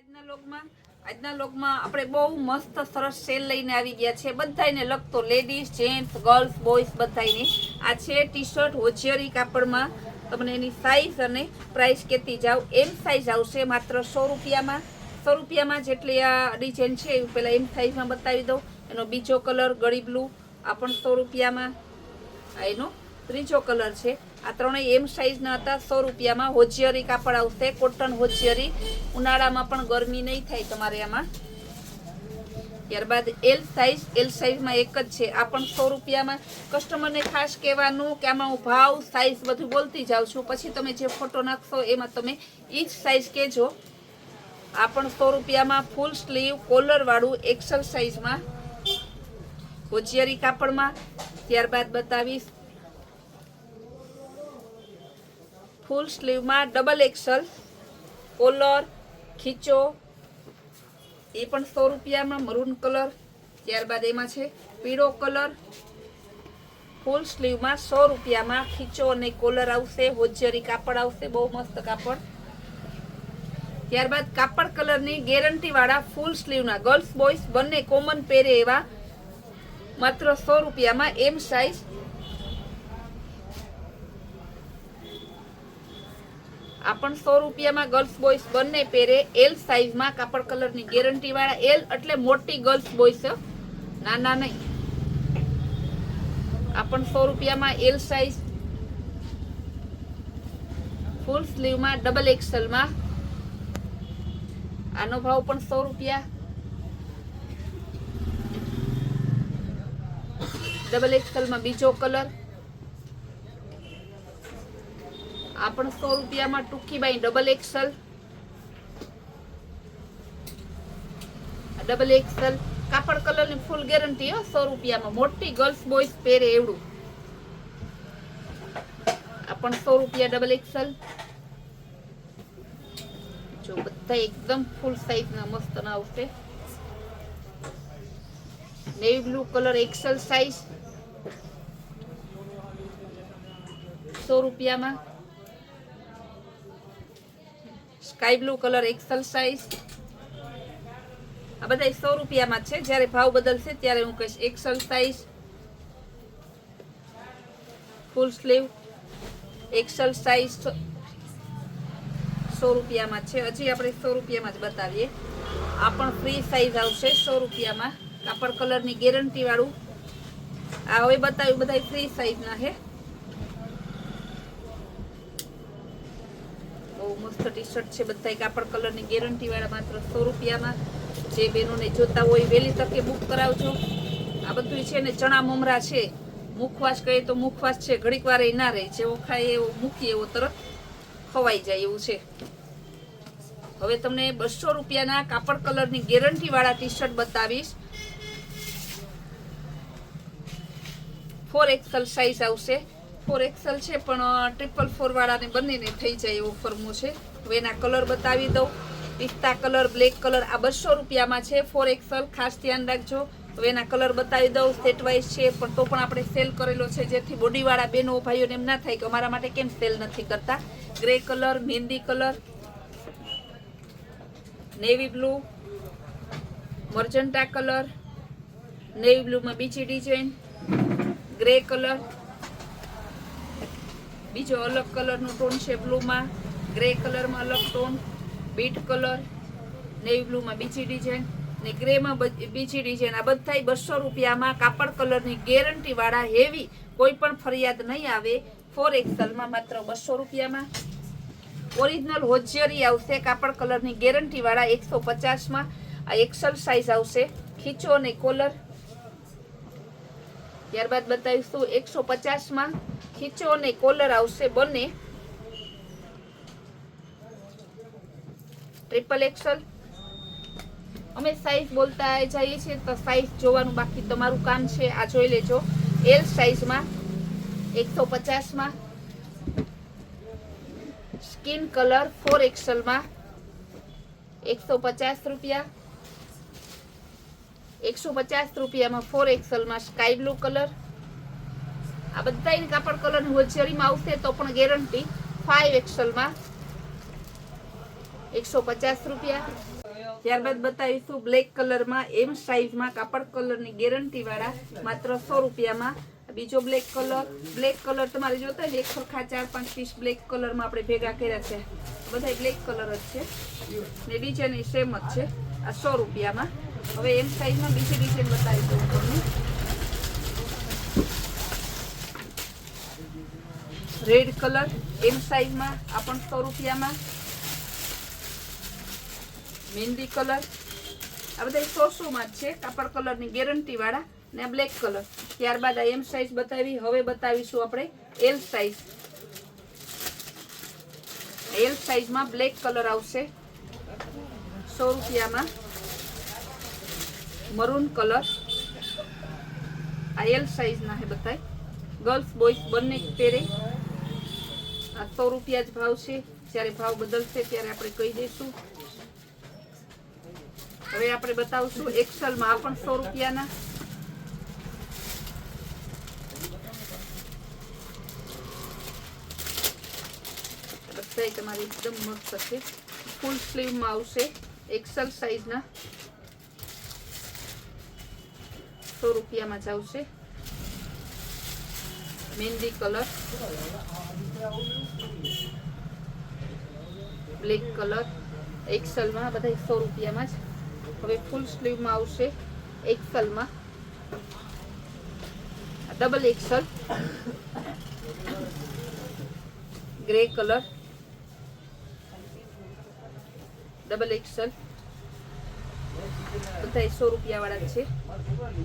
આજના લોકમાં આપણે બહુ મસ્ત સરસ સેલ લઈને આવી ગયા છે, બધાને લગતો, લેડીઝ, જેન્ટ્સ, ગર્લ્સ, બોયઝ બધાને. આ છે ટી શર્ટ હોજિયરી કાપડમાં. તમને એની સાઈઝ અને પ્રાઇસ કહેતી જાવ. એમ સાઈઝ આવશે માત્ર 100 રૂપિયામાં. 100 રૂપિયામાં જેટલી આ ડિઝાઇન છે એ પહેલાં એમ સાઈઝમાં બતાવી દઉં. એનો બીજો કલર ગળી બ્લુ, આ પણ 100 રૂપિયામાં. આ એનો ત્રીજો કલર છે. આ ત્રણેય એમ સાઈઝના હતા. 100 રૂપિયામાં હોજિયરી કાપડ આવશે, કોટન હોજિયરી. ઉનાળામાં પણ ગરમી નહીં થાય તમારે આમાં. ત્યારબાદ એલ સાઈઝમાં એક જ છે, આ પણ 100 રૂપિયામાં. કસ્ટમરને ખાસ કહેવાનું કે આમાં હું ભાવ, સાઈઝ બધું બોલતી જાઉં છું, પછી તમે જે ફોટો નાખશો એમાં તમે ઈ જ સાઈઝ કહેજો. આ પણ 100 રૂપિયામાં ફૂલ સ્લીવ કોલરવાળું એક્સેલ સાઈઝમાં હોજિયરી કાપડમાં. ત્યારબાદ બતાવીશ ફૂલ સ્લીવમાં ડબલ એક્સેલ કોલર ખીચો, એ પણ 100 રૂપિયામાં મરૂન કલર. ત્યારબાદ એમાં છે પીળો કલર, ફૂલ સ્લીવમાં 100 રૂપિયામાં ખીચો અને કોલર આવશે, હોજિયરી કાપડ આવશે, બહુ મસ્ત કાપડ. ત્યારબાદ કાપડ કલરની ગેરંટી વાળા ફૂલ સ્લીવના ગર્લ્સ બોયઝ બંને કોમન પહેરે એવા માત્ર 100 રૂપિયામાં એમ સાઈઝ. આ પણ 100 રૂપિયામાં ગર્લ્સ બોયઝ બંને પહેરે એલ સાઈઝમાં કાપડ કલરની ગેરંટી વાળા. એલ એટલે મોટી ગર્લ્સ બોયઝ, નાના નહીં. આ પણ 100 રૂપિયામાં એલ સાઈઝ ફૂલ સ્લીવમાં ડબલ એક્સેલમાં. આનો ભાવ પણ 100 રૂપિયા. ડબલ એક્સેલમાં બીજો કલર. આ પણ 100 રૂપિયામાં ટૂંકી બાઈ ડબલ એક્સેલ. ડબલ એક્સેલ કાપડ કલરની ફૂલ ગેરંટી 100 રૂપિયામાં. મોટી ગર્લ્સ બોયઝ પહેરે એવડું. આ પણ 100 રૂપિયા ડબલ એક્સેલ. જો બધા એકદમ ફૂલ સાઈઝના મસ્ત ના આવશે. Navy blue colour XL size 100 રૂપિયામાં. Sky blue colour XL size. આ બધા 100 રૂપિયામાં છે. જ્યારે ભાવ બદલશે ત્યારે હું કહીશ. XL size full sleeve XL size 100 રૂપિયામાં છે. હજી આપણે 100 રૂપિયામાં જ બતાવીએ. આ પણ ફ્રી સાઈઝ આવશે 100 રૂપિયામાં. કાપડ કલરની ગેરંટી વાળું. આ હવે બતાવ્યું બધા ફ્રી સાઈઝના છે. બહુ મસ્ત ટી શર્ટ છે, બધા કાપડ કલરની ગેરંટી વાળા માત્ર 100 રૂપિયામાં. જે બહેનોને જોતા હોય વહેલી તકે બુક કરાવજો. આ બધું છે ને ચણા મમરા છે. મુખવાસ કહે તો મુખવાસ છે, ઘડીક વાર ના રહે. જેવો ખાય એવો મૂકીએ એવો તરત ખવાઈ જાય એવું છે. હવે તમને 200 રૂપિયાના કાપડ કલરની ગેરંટી વાળા ટી શર્ટ બતાવીશ. 4XL સાઈઝ આવશે. 4XL છે પણ 444 વાળાને બંનેને થઈ જાય એવો ફોર્મો છે. હવે એના કલર બતાવી દઉં. પિસ્તા કલર, બ્લેક કલર. આ 200 રૂપિયામાં છે 4XL. ખાસ ધ્યાન રાખજો. હવે એના કલર બતાવી દઉં. સેટ વાઇઝ છે પણ તો પણ આપણે સેલ કરેલો છે, જેથી બોડીવાળા બહેનો ભાઈઓને એમ ના થાય કે અમારા માટે કેમ સેલ નથી કરતા. ગ્રે કલર, મહેંદી colour, navy blue, magenta colour, navy બ્લુમાં બીજી ડિઝાઇન, ગ્રે કલર, બીજો અલગ કલરનો ટોન છે બ્લુમાં, ગ્રે કલરમાં અલગ ટોન, બીટ કલર, નેવી બ્લુમાં બીજી ડિઝાઇન ને ગ્રેમાં બીજી ડિઝાઇન. આ બધા 200 રૂપિયામાં કાપડ કલરની ગેરંટી વાળા હેવી, કોઈ પણ ફરિયાદ નહીં આવે. 4XLમાં માત્ર 200 રૂપિયામાં. ઓરિજિનલ હોજિયરી આવશે કાપડ કલરની ગેરંટી વાળા 150માં. આ એક્સેલ સાઈઝ આવશે. ખીચો અને કોલર. ત્યારબાદ બતાવીશું 150માં ખીચો અને કોલર આવશે બંને. XXL. અમે સાઈઝ બોલતા જઈએ છીએ તો સાઈઝ જોવાનું બાકી તમારું કામ છે. આ જોઈ લેજો. એલ સાઈઝમાં 150માં. સ્કિન કલર 4XLમાં 150 રૂપિયા. 150 રૂપિયામાં 4XLમાં સ્કાય બ્લુ કલર. આ બધા કાપડ કલર હોજિયરીમાં આવશે તો પણ ગેરંટી. 5XLમાં 150 રૂપિયા. ત્યારબાદ બતાવીશું બ્લેક કલરમાં એમ સાઈઝમાં કાપડ કલરની ગેરંટી વાળા માત્ર 100 રૂપિયામાં. બીજો બ્લેક કલર તમારે જોતા હોય એક સરખા 4-5 પીસ બ્લેક કલરમાં આપણે ભેગા કર્યા છે. બધા બ્લેક કલર જ છે ને ડિઝાઇન સેમ જ છે. આ 100 રૂપિયામાં. હવે એમ સાઈઝમાં બીજી ડિઝાઇન બતાવી દઉં તમને. રેડ કલર એમ સાઈઝમાં આ પણ 100 રૂપિયામાં. મહેંદી કલર આ બધા 100 માં જ છે. કાપડ કલરની ગેરંટી વાળા ને બ્લેક કલર. ત્યારબાદ આ એમ સાઈઝ બતાવી. હવે બતાવીશું આપણે એલ સાઈઝ. એલ સાઈઝમાં બ્લેક કલર આવશે 100 રૂપિયામાં. મરૂન કલર આ એલ સાઈઝના હે બતાય. ગર્લ્સ બોયસ બંને પહેરે. આ 100 રૂપિયા જ ભાવ છે. જ્યારે ભાવ બદલશે ત્યારે આપણે કહી દઈશું. હવે આપણે બતાવશું એક્સેલમાં. આ પણ 100 રૂપિયાના. બધા તમારી એકદમ મસ્ત છે. ફૂલ સ્લીવમાં આવશે એક્સેલ સાઈઝના. 100 રૂપિયામાં જ આવશે. મહેંદી કલર, બ્લેક કલર એક્સેલમાં. બધા 100 રૂપિયામાં જ. હવે ફૂલ સ્લીવમાં આવશે એક્સેલમાં. Double XL grey colour, double XL. બધા 100 રૂપિયા વાળા છે.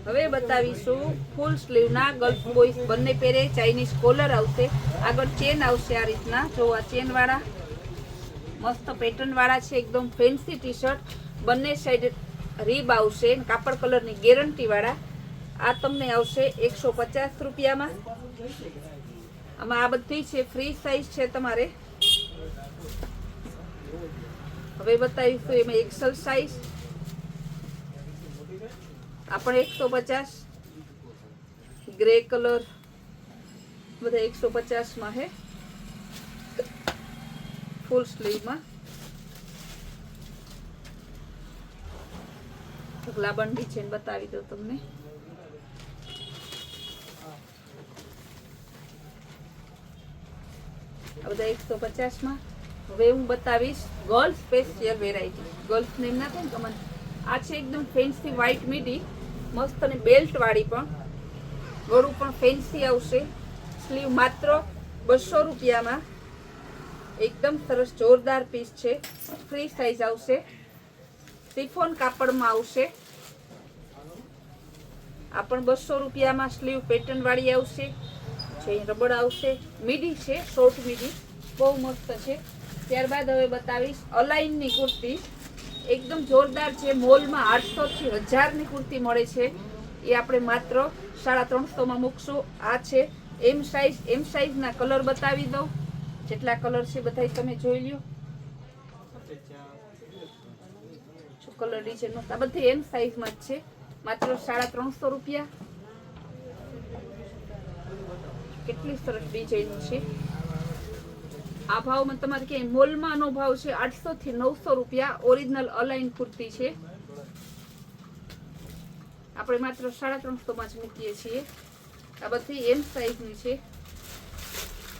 હવે બતાવીશું ફૂલ સ્લીવના ગર્લ્સ બોયસ બંને પહેરે. ચાઇનીઝ કોલર આવશે. આગળ ચેન આવશે આ રીતના. જો આ ચેન વાળા મસ્ત પેટર્ન વાળા છે. એકદમ ફેન્સી ટી શર્ટ. બંને સાઈડ રીબ આવશે. કાપડ કલરની ગેરંટી વાળા. આ તમને આવશે 150 રૂપિયામાં. આમાં આ બધી છે ફ્રી સાઈઝ છે તમારે. હવે બતાવીશું એમાં એક્સેલ સાઈઝ. આ પણ 150. ગ્રે કલર બધા 150 માં હે. ફૂલ સ્લીવમાં. લાબંડી છે બતાવી દો તમને. આ બધા 150 માં. હવે હું બતાવીશ girls special variety. Girls name ના થાય ને કમન. આ છે એકદમ ફેન્સી વ્હાઈટ મીડી. મસ્ત અને બેલ્ટ વાળી પણ. ગળું પણ ફેન્સી આવશે. સ્લીવ માત્ર 200 રૂપિયામાં. એકદમ સરસ જોરદાર પીસ છે. ફ્રી સાઈઝ આવશે. સિફોન કાપડમાં આવશે. આ પણ 200 રૂપિયામાં. સ્લીવ પેટર્ન વાળી આવશે. છે રબડ આવશે. મીડી છે, શોર્ટ મીડી. બહુ મસ્ત છે. ત્યારબાદ હવે બતાવીશ અલાઇનની કુર્તી. એકદમ જોરદાર છે. મોલમાં 800 થી 1000 ની કુર્તી મળે છે. એ આપણે માત્ર 350 માં મૂકશું. આ છે એમ સાઈઝ. એમ સાઈઝના કલર બતાવી દઉં. જેટલા કલર છે બધા તમે જોઈ લ્યો. કલર ડિઝાઇન આ બધી એમ સાઈઝમાં જ છે. માત્ર 350 રૂપિયા. કેટલી સરસ ડિઝાઇન છે. આ ભાવમાં તમારે ક્યાંય મોલમાં નો ભાવ છે 800 થી 900 રૂપિયા. ઓરિજિનલ અલાઇન કુર્તી છે. આપણે માત્ર 350 માં જ મૂકીએ છીએ. આ બધી એમ સાઈઝની છે.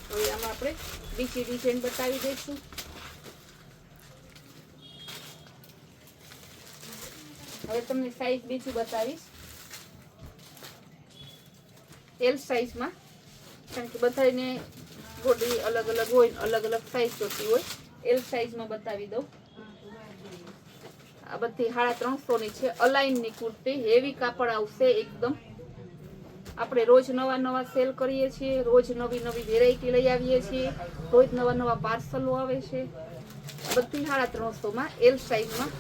હવે આમાં આપણે બીજી ડિઝાઇન બતાવી દઈશું. હવે તમને સાઈઝ બીજું બતાવીશ. એલ સાઈઝમાં. કારણ કે બધાને બોડી અલગ અલગ હોય, અલગ અલગ સાઈઝ જોતી હોય. એલ સાઈઝમાં બતાવી દઉં. આ બધી 350 ની છે. અલાઇનની કુર્તી. હેવી કાપડ આવશે એકદમ. આપણે રોજ નવા નવા સેલ કરીએ છીએ. રોજ નવી નવી વેરાયટી લઈ આવીએ છીએ. રોજ નવા નવા પાર્સલો આવે છે. બધી 350 માં એલ સાઈઝમાં.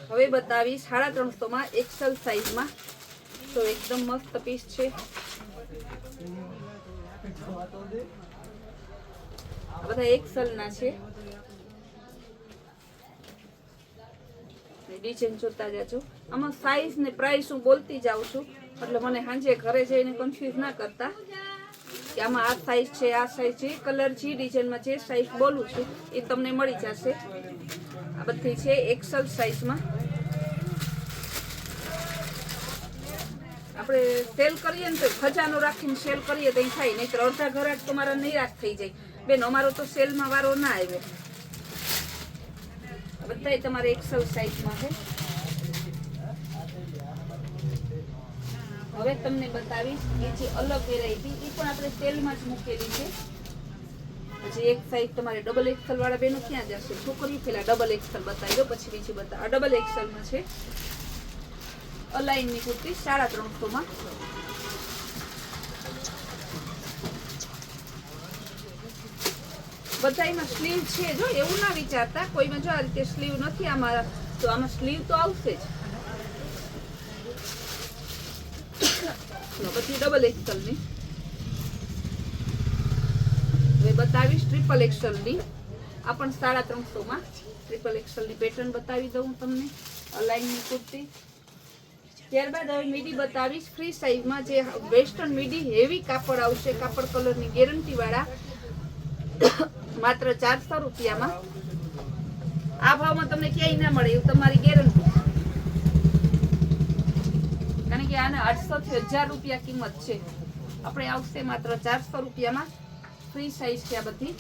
હવે બતાવીશ 350 માં એક્સેલ સાઈઝમાં. તો એકદમ મસ્ત પીસ છે. બધા એક્સેલ ના છે. ડિઝાઇન જોતા જાજો. આમાં સાઈઝ ને પ્રાઇસ હું બોલતી જાઉં છું એટલે મને સાંજે ઘરે જઈને કન્ફ્યુઝ ના કરતા. કે આમાં આ સાઈઝ છે, આ સાઈઝ છે, કલર જે ડિઝાઇનમાં જે સાઈઝ બોલું છું એ તમને મળી જશે. આ બધી છે એક્સેલ સાઈઝમાં. આપણે સેલ કરીએ ને તો ખજાનો રાખીને સેલ કરીએ તો થાય, નહીં તો અડધા ઘરાક તમારા નિરાશ થઈ જાય. બેન અમારો તો સેલમાં વારો ના આવ્યો. બધા તમારે એક્સેલ સાઈઝમાં છે. હવે તમને બતાવીશ એ જે અલગ વેરાયટી, એ પણ આપણે સેલમાં જ મૂકેલી છે. પછી એક સાઈઝ તમારે ડબલ એક્સેલ વાળા બેનો ક્યાં જશે? છોકરીઓ પેલા ડબલ એક્સેલ બતાવી દો, પછી બીજી બતાવો. આ ડબલ એક્સેલમાં છે અલાઈનની કુર્તી 350 બધામાં સ્લીવ છે. જો એવું ના વિચારતા કોઈમાં, જો આ રીતે સ્લીવ નથી આમાં, તો આમાં સ્લીવ તો આવશે જ. પછી ડબલ એક્સેલની હવે બતાવીશ. ટ્રિપલ એક્સેલની આ પણ 350 ટ્રિપલ એક્સેલની પેટર્ન બતાવી દઉં તમને. અલાઈનની કુર્તી. ત્યારબાદ હવે મીડી બતાવીશ ફ્રી સાઈઝમાં, જે વેસ્ટર્ન મીડી હેવી કાપડ આવશે, કાપડ કલરની ગેરંટી વાળા, માત્ર 400 રૂપિયામાં. આ ભાવમાં તમને ક્યાંય ના મળે એવું તમારી ગેરંટી, કારણ કે આને 800 થી 1000 રૂપિયા કિંમત છે. આપણે આવશે માત્ર 400 રૂપિયામાં. ફ્રી સાઈઝ છે આ બધી.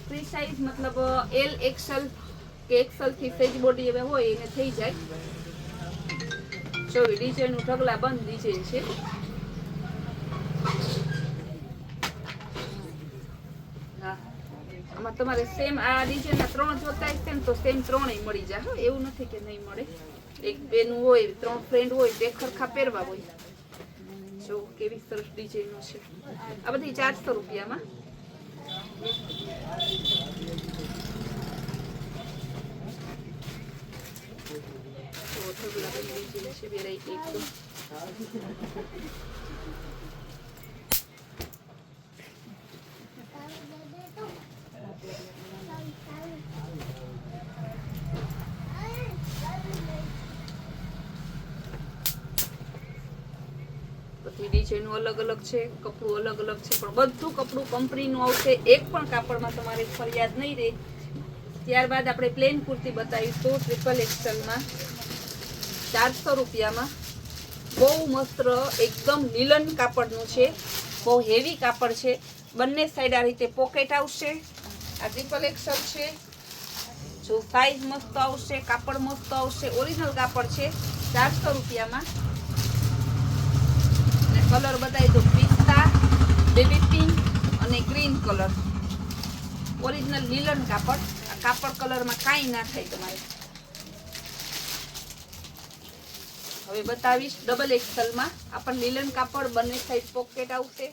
ફ્રી સાઈઝ મતલબ એલ એક્સેલ કે એક્સેલ થી સેજ બોડી હવે હોય એને થઈ જાય. જો ડિઝાઇન નું ઢગલા બંધ ડિઝાઇન છે. હા, આમાં તમારે સેમ આ ડિઝાઇનના 3 જોતા હશે ને તો સેમ 3 મળી જાય. એવું નથી કે નહીં મળે. એક બેનું હોય, 3 ફ્રેન્ડ હોય, 2 ખરખા પહેરવા હોય. જો કેવી સરસ ડિઝાઇનો છે. આ બધી 400 રૂપિયામાં. છે વેરાયટી એકદમ. બધી ડિઝાઇનો અલગ અલગ છે, કપડું અલગ અલગ છે, પણ બધું કપડું કંપનીનું આવશે. એક પણ કાપડમાં તમારે ફરિયાદ નહીં રહે. ત્યારબાદ આપણે પ્લેન કુર્તી બતાવીશું ટ્રિપલ એક્સેલમાં 400 રૂપિયામાં. બહુ મસ્ત એકદમ લીલન કાપડનું છે, બહુ હેવી કાપડ છે. બંને સાઈડ આ રીતે પોકેટ આવશે. આ ટ્રિપલ એક્સેલ છે. જો સાઈઝ મસ્ત આવશે, કાપડ મસ્ત આવશે, ઓરિજિનલ કાપડ છે. 400 રૂપિયામાં. અને કલર બતાવી દો, પિસ્તા, બેબી પિંક અને ગ્રીન કલર. ઓરિજિનલ લીલન કાપડ. આ કાપડ કલરમાં કાંઈ ના થાય તમારે. હવે બતાવીશ ડબલ એક્સેલમાં. આ પણ લીલન કાપડ, બંને સાઈડ પોકેટ આવશે.